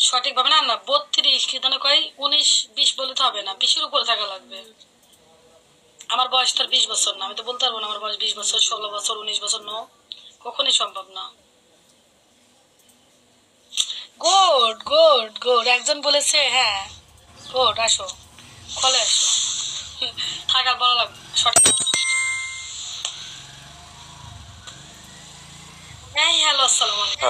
সঠিক ভাবে না না 32 কি জানো কয় 19-20 বলে তো হবে না, 20-এর উপরে থাকা লাগবে। আমার বয়স তো 20 বছর না, আমি তো বলতে পারবো না আমার বয়স 20 বছর, 16 বছর, 19 বছর। কখনই সম্ভব না। গুড গুড গুড, একজন বলেছে হ্যাঁ। গুড, আসো কলে আসো। থাকার ভালো লাগবে সঠিক। হ্যাঁ, হ্যালো, আসসালামু আলাইকুম।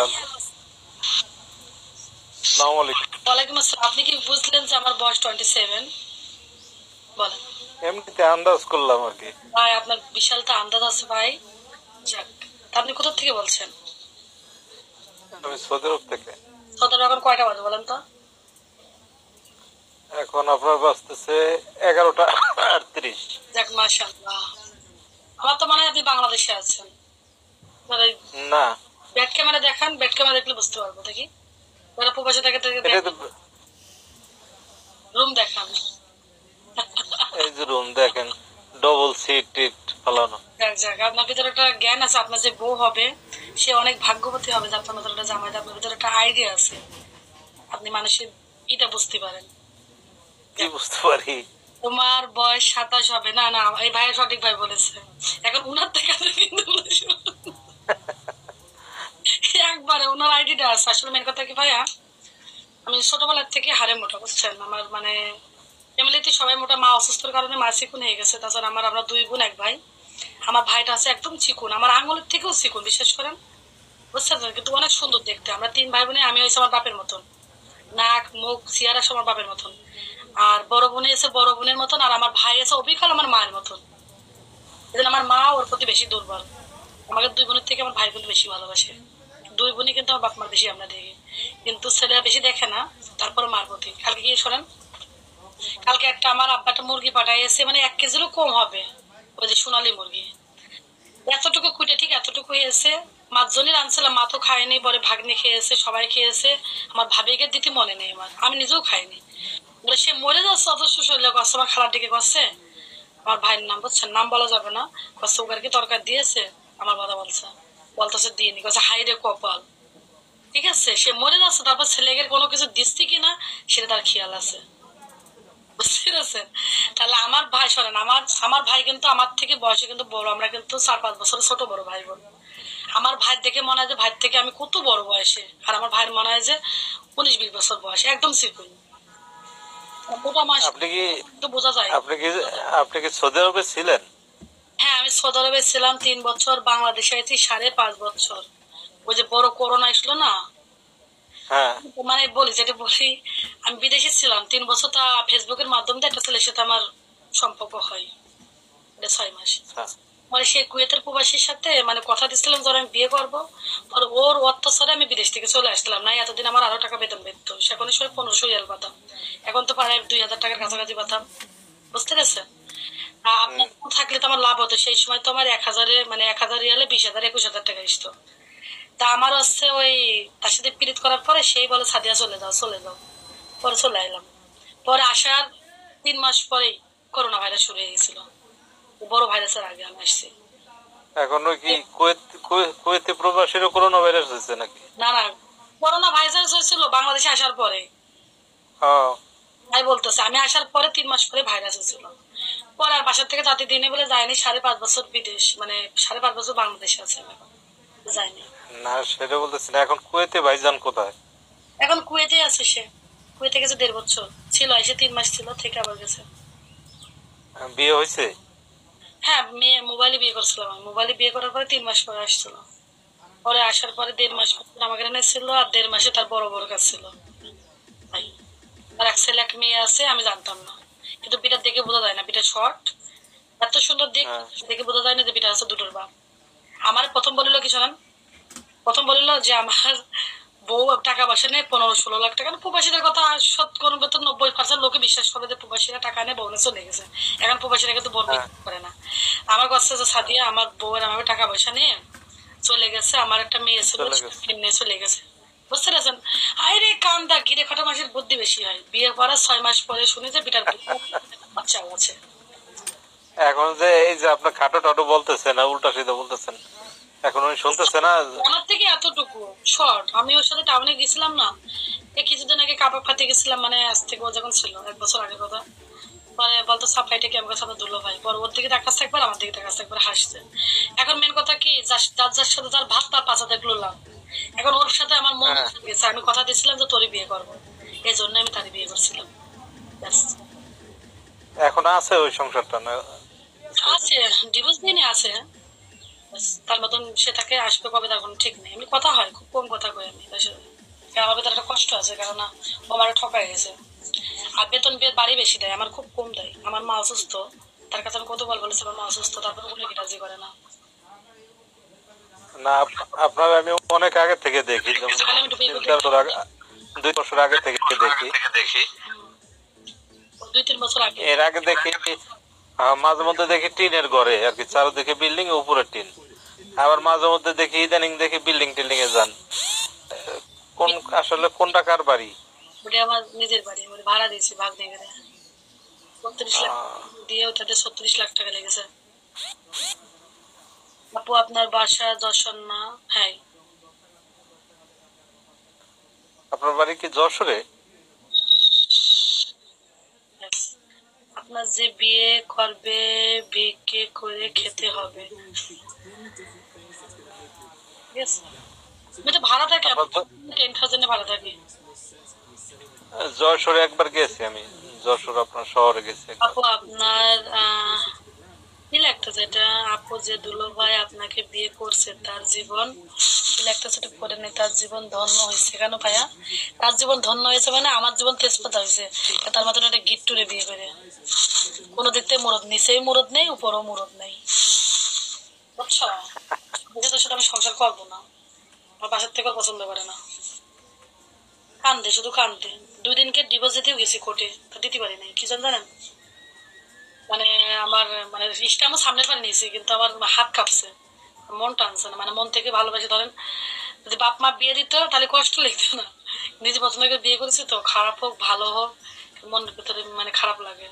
ওয়ালাইকুম আসসালাম। আপনি কি বুঝলেন যে আমার বয়স 27? বলেন। এমনিতে আন্দাজ করলাম আর কি। ভাই আপনার বিশাল তো আন্দাজ আছে ভাই। যাক, আপনি কোথা থেকে বলছেন? আমি সৌদি আরব থেকে। সৌদি আরব এখন কয়টা বাজে বলেন তো? এখন আপনার বাজতেছে 11টা 38। যাক, মাশাআল্লাহ। আমার তো মনে হয় আপনি বাংলাদেশে আছেন। না, ব্যাট ক্যামেরা দেখান, ব্যাট ক্যামেরা দেখলে বুঝতে পারবো। দেখি যারা প্রবাসী থাকে রুম দেখান। এই যে রুম দেখেন, ডবল সিট ফলানো। যাক, আপনার ভিতরে একটা জ্ঞান আছে। আপনার যে বউ হবে সে অনেক ভাগ্যবতী হবে যে আপনার ভিতরে একটা জামাই, আপনার ভিতরে একটা আইডিয়া আছে। আপনি মানুষের এটা বুঝতে পারেন। কি বুঝতে পারি? তোমার বয়স 27 হবে। না না, এই ভাই সঠিক ভাই বলেছে। এখন উনার থেকে কিন্তু একবারে ওনার আইডিটা আছে। আসলে মেন কথা কি ভাইয়া, আমি ছোটবেলার থেকে হারে মোটা, বুঝছেন। আমার মানে ফ্যামিলিতে সবাই মোটা, মা অসুস্থর কারণে মা চিকুন হয়ে গেছে। তাছাড়া আমরা 2 বোন 1 ভাই। আমার ভাইটা আছে একদম চিকুন, আমার আঙুলের থেকেও চিকুন, বিশ্বাস করেন। বুঝছেন, কিন্তু অনেক সুন্দর দেখতে। আমরা 3 ভাই বোনে আমি হয়েছে আমার বাপের মতন, নাক মুখ চেহারা সব আমার বাপের মতন। আর বড় বোনে এসে বড় বোনের মতন, আর আমার ভাই এসে অবিকল আমার মায়ের মতন। এজন্য আমার মা ওর প্রতি বেশি দুর্বল। আমাকে 2 বোনের থেকে আমার ভাই কিন্তু বেশি ভালোবাসে। 2 বোনই কিন্তু আমার বাপ মার বেশি আমরা দেখি, কিন্তু ছেলেরা বেশি দেখে না। তারপরে মার প্রতি। কালকে কি শোনেন, কালকে একটা আমার আব্বাটা মুরগি পাঠাইছে, মানে 1 কেজিরও কম হবে। ওই যে সোনালী মুরগি, এতটুকু কুটে, ঠিক এতটুকু হয়েছে। মাছজনই রাঁধছিলাম, মা তো খায়নি, পরে ভাগ্নে খেয়েছে, সবাই খেয়েছে। আমার ভাবিকে দিতে মনে নেই আমার, আমি নিজেও খাইনি। বলে সে মরে যাচ্ছে অথচ শরীরে কষ্ট। আমার খালার দিকে কষ্ট। আমার ভাইয়ের নাম, বুঝছেন, নাম বলা যাবে না। কষ্ট ওকে কি তরকার দিয়েছে? আমার কথা বলতেছে দিইনি। কচ্ছে হাই রে কপাল। ঠিক আছে, সে মরে যাচ্ছে, তারপর ছেলেকে কোনো কিছু দিচ্ছি কিনা সেটা তার খেয়াল আছে। বুঝতে পেরেছেন? তাহলে আমার ভাই শোনেন, আমার আমার ভাই কিন্তু আমার থেকে বয়সে কিন্তু বড়। আমরা কিন্তু 4-5 বছরের ছোট বড় ভাই বোন। আমার ভাইয়ের দেখে মনে হয় যে ভাইয়ের থেকে আমি কত বড় বয়সে, আর আমার ভাইয়ের মনে হয় যে 19-20 বছর বয়সে, একদম সিকুন। আপনি কি তো বোঝা যায়। আপনি কি সৌদি আরবে ছিলেন? হ্যাঁ, আমি সৌদি আরবে ছিলাম 3 বছর, বাংলাদেশে আছি 5.5 বছর। ওই যে বড় করোনা আসলো না, হ্যাঁ, মানে বলি যেটা বলি, আমি বিদেশে ছিলাম 3 বছর। তা ফেসবুকের মাধ্যমে একটা ছেলের সাথে আমার সম্পর্ক হয়। এটা 6 মাস। মানে সেই কুয়েতের প্রবাসীর সাথে মানে কথা দিচ্ছিলাম ধর আমি বিয়ে করবো। আর ওর অত্যাচারে আমি বিদেশ থেকে চলে আসলাম। না এতদিন আমার আরো টাকা বেতন পেত, সেখন সময় 1500 রিয়াল পাতাম। এখন তো প্রায় 2000 টাকার কাছাকাছি পাতাম। বুঝতে পেরেছেন? আপনার থাকলে তো আমার লাভ হতো। সেই সময় তো আমার 1000-এ মানে 1000 রিয়ালে 20,000 21,000 টাকা আসতো। তা আমার হচ্ছে ওই তার সাথে পীড়িত করার পরে সেই বলে সাদিয়া চলে যাও চলে যাও। পরে চলে এলাম। পরে আসার 3 মাস পরেই করোনা ভাইরাস শুরু হয়ে গেছিল। বড় ভাইরাসের আগে আমি আসছি। এখনো কি কুয়েতে প্রবাসীরও করোনা ভাইরাস হয়েছে নাকি? না না, করোনা ভাইরাস হয়েছিল বাংলাদেশে আসার পরে। তাই বলতেছে, আমি আসার পরে 3 মাস পরে ভাইরাস হয়েছিল। পরে আর বাসার থেকে তাতে দিনে বলে যায়নি। 5.5 বছর বিদেশ, মানে 5.5 বছর বাংলাদেশে আছে যায়নি। না, সেটা বলতেছি না। এখন কুয়েতে ভাইজান কোথায়? এখন কুয়েতে আছে সে। কুয়েতে গেছে 1.5 বছর ছিল, এসে 3 মাস ছিল, থেকে আবার গেছে। বিয়ে হয়েছে? হ্যাঁ, মেয়ে মোবাইলে বিয়ে করছিলাম। আমি মোবাইলে বিয়ে করার পরে 3 মাস পরে আসছিল। পরে আসার পরে 1.5 মাস আমাকে এখানে ছিল, আর 1.5 মাসে তার বড় বড় কাজ ছিল। তাই আর 1 ছেলে 1 মেয়ে আছে, আমি জানতাম না। কিন্তু বিটা দেখে বোঝা যায় না, বিটা শর্ট, এত সুন্দর দেখে বোঝা যায় না যে বিটা আছে দুটোর বাপ। আমার প্রথম বলিল কি শোনেন, প্রথম বলিল যে আমার বউ টাকা পয়সা নেই 15-16 লাখ টাকা। প্রবাসীদের কথা শতকরা 90% লোকে বিশ্বাস করে যে প্রবাসীরা টাকা নেই, বউ চলে গেছে। এখন প্রবাসীরা কিন্তু বউ করে না। আমার কাছে যে সাদিয়া আমার বউয়ের আমার টাকা পয়সা নিয়ে চলে গেছে, আমার একটা মেয়ে ছিল নিয়ে চলে গেছে। বুঝতে পারছেন? আরে কান্দা গিরে খাটা মাসের বুদ্ধি বেশি হয়। বিয়ে করার 6 মাস পরে শুনি যে বিটার বাচ্চা আছে। এখন যে এই যে আপনার খাটো টাটো বলতেছেন না, উল্টা সিধা বলতেছেন, এখন উনি শুনতেছে না? আমার থেকে এতটুকু শর্ট। আমি ওর সাথে টাউনে গেছিলাম না, এই কিছুদিন আগে কাবাব খাতে গেছিলাম, মানে আজ থেকে ও যখন ছিল 1 বছর আগের কথা। পরে বলতো সাফাইটা কি আমাকে সাথে দুলো ভাই, পরে ওর দিকে দেখাচ্ছে একবার, আমার দিকে দেখাচ্ছে একবার, হাসছে। এখন মেন কথা কি, যার সাথে যার ভাত তার পাশা দেখলো লাভ। এখন ওর সাথে আমার মন হ্যাঁ, গেছে, আমি কথা দিয়েছিলাম যে তোরই বিয়ে করবো, এই জন্য আমি তারই বিয়ে করছিলাম। ব্যাস। এখন আছে ওই সংসারটা না? আছে, ডিভোর্স দিনে আছে। ব্যাস, তার মতন সে তাকে আসবে কবে তার কোনো ঠিক নেই। এমনি কথা হয়, খুব কম কথা কই আমি তার সাথে। কারণ আমার ভিতরে একটা কষ্ট আছে, কারণ ও আমার ঠকাই গেছে। আর বেতন বাড়ি বেশি দেয়, আমার খুব কম দেয়। আমার মা অসুস্থ, তার কাছে আমি কতবার বলেছি আমার মা অসুস্থ, তারপরে কোনো কি রাজি করে না। না, আপনার আমি অনেক আগে থেকে দেখি, যেমন আমি একটু বিয়ে 3-4 বছর আগে, 2 বছর আগে থেকে দেখি। ও 2-3 বছর আগে। এর আগে দেখি মাঝে মধ্যে দেখি টিনের ঘরে আর কি, চারদিকে বিল্ডিং, উপরে টিন। আবার মাঝে মধ্যে দেখি, ইদানিং দেখি বিল্ডিং টিল্ডিং এ যান। কোন আসলে কোনটা কার বাড়ি? ওটা আমার নিজের বাড়ি, মানে ভাড়া দিয়েছি ভাগ নিয়ে গেলে 32 লাখ দিয়ে, ওটাতে 36 লাখ টাকা লেগেছে। আপু আপনার বাসা যশোর না? হ্যাঁ। আপনার বাড়ি কি যশোরে? Yes. আপনার যে বিয়ে করবে বিয়ে করে খেতে হবে। Yes. আমি তো ভাড়া থাকি, আপনার 10,000 ভাড়া থাকি। যশোরে একবার গেছি আমি, যশোর আপনার শহরে গেছি একবার। আপু আপনার কি লাগতেছে এটা? আপু যে দুলো ভাই আপনাকে বিয়ে করছে তার জীবন কি লাগতেছে, এটা করে নেই, তার জীবন ধন্য হয়েছে। কেন ভাইয়া? তার জীবন ধন্য হয়েছে মানে আমার জীবন তেজপাতা হয়েছে। তার মতন একটা গিট্টুরে বিয়ে করে কোনো দিক থেকে মুরদ, নিচেই মুরদ নেই, উপরেও মুরদ নেই, বুঝছো? বুঝে সাথে আমি সংসার করবো না, আমার বাসার থেকেও পছন্দ করে না। কান্দে, শুধু কান্দে। 2 দিনকে ডিভোর্স দিতেও গেছি কোর্টে, তা দিতে পারি নাই। কি জানেন, মানে আমার মানে রিস্কটা আমার সামনে পারে নিয়েছি, কিন্তু আমার হাত কাঁপছে, মন টানছে না। মানে মন থেকে ভালোবাসি, ধরেন যদি বাপ মা বিয়ে দিত তাহলে কষ্ট লাগতো না। নিজে পছন্দ করে বিয়ে করেছি তো, খারাপ হোক ভালো হোক মনের ভিতরে মানে খারাপ লাগে।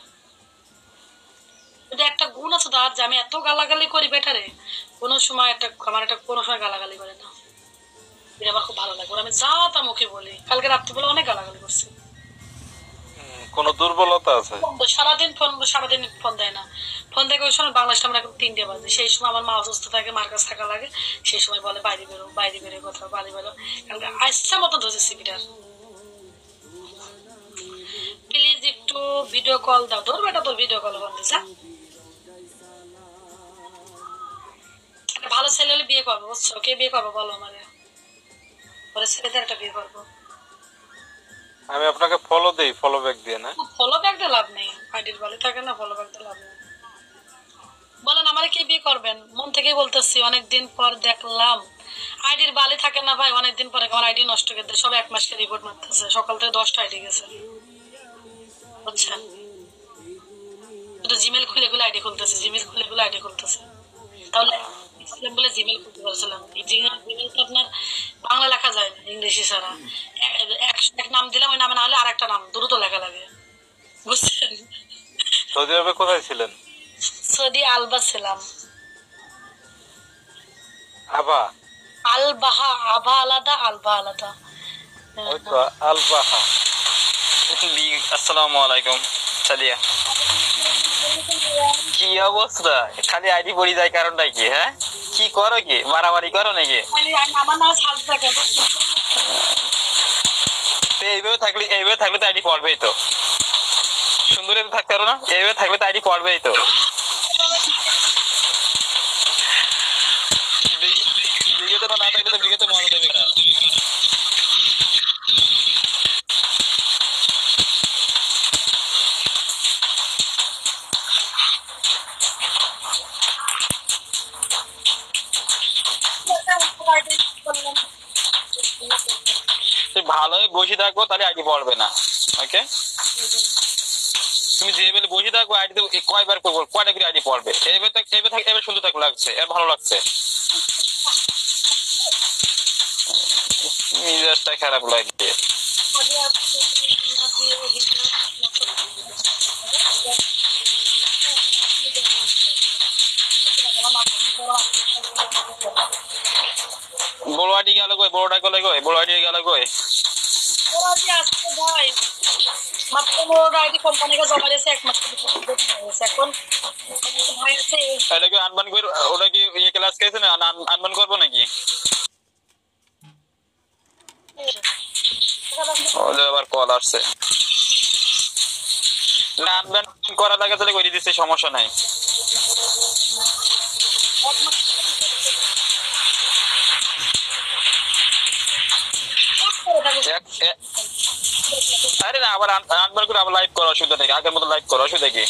কিন্তু একটা গুণ আছে তার, যে আমি এত গালাগালি করি বেটারে, কোনো সময় আমার কোনো সময় গালাগালি করে না। এটা আমার খুব ভালো লাগে। ওর আমি যা তা মুখে বলি, কালকে রাত্রিবেলা অনেক গালাগালি করছি। কোনো দুর্বলতা আছে? সারাদিন ফোন দেয় না। ফোন দেখে ওই সময় বাংলাদেশ আমরা 3টে বাজে, সেই সময় আমার মা অসুস্থ থাকে, মার কাছে থাকা লাগে। সেই সময় বলে বাইরে বেরো, বাইরে বেরো, কোথাও বাইরে বেরো। আচ্ছা মতো ধরছে সিপিটার। প্লিজ একটু ভিডিও কল দাও। তোর বেটা তোর ভিডিও কল বন্ধ যা। ভালো ছেলে হলে বিয়ে করবো, বুঝছো? কে বিয়ে করবো বলো আমারে? পরে ছেলেদের একটা বিয়ে করবো। আমি আপনাকে ফলো দেই, ফলো ব্যাক দিয়ে না? ফলো ব্যাক দিয়ে লাভ নেই, আইডির ভালো থাকে না, ফলো ব্যাক দিয়ে লাভ নেই। বলেন আমারে কে বিয়ে করবেন? মন থেকেই বলতেছি, অনেকদিন পর দেখলাম আইডির বালি থাকে না ভাই। অনেকদিন পরে আমার আইডি নষ্ট করে দেয়, সব 1 মাসকে রিপোর্ট মারতেছে। সকাল থেকে 10টা আইডি গেছে, বুঝছেন? শুধু জিমেল খুলে খুলে আইডি খুলতেছে, জিমেল খুলে খুলে আইডি খুলতেছে। তাহলে বলে জিমেল খুলতে পারছিলাম। জিমেল তো আপনার বাংলা লেখা যায় না, ইংলিশে ছাড়া। এক নাম দিলাম, ওই নামে না হলে আর একটা নাম দ্রুত লেখা লাগে, বুঝছেন? সৌদি আরবে কোথায় ছিলেন? সৌদি আলবা ছিলাম। আবা? আলবাহা, আভা আলাদা, আলবা আলাদা। ওই তো আল বাহা। আসসালামু আলাইকুম সাদিয়া, কি অবস্থা? খালি আইডি পড়ি যায়, কারণটা কি? হ্যাঁ, কি করো? কি মারামারি করো নাকি? আমার নাম সাজ থাকে। তো এইভাবে থাকলে তো আইডি পড়বেই তো। সুন্দরী তো থাকতে পারো না? এইভাবে থাকলে তো আইডি পড়বেই তো। বিগত না থাকলে তো বিগত মজা দেবে না। ভালোই বসে থাকবো, তাহলে আইডি পড়বে না। ওকে, তুমি যে বেলে বসে থাকবো, আইডি তো কয়বার করবো, কয়টা করে আইডি পড়বে। এবার সুন্দর থাকলে লাগছে, এর ভালো লাগছে, মিজাজটা খারাপ লাগে। বড় আইডি গেল কই? বড়টা গেল কই? বড় আইডি গেল কই? আজকে আসছে ভাই, মাত্র 15টা আইডি কোম্পানিকে জমা দিয়েছে, এক মাস থেকে এখন ভাই আছে। এটা কি আনবান করে, ওটা কি ইয়ে ক্লাস খেয়েছে না, আনবান করবো নাকি? ওদের আবার কল আসছে। না আনবান করা লাগে তাহলে করে দিচ্ছে, সমস্যা নাই। আরে না, আবার আনবার করে আবার লাইভ করা অসুবিধা নাকি? আগের মতো লাইভ করা অসুবিধা কি?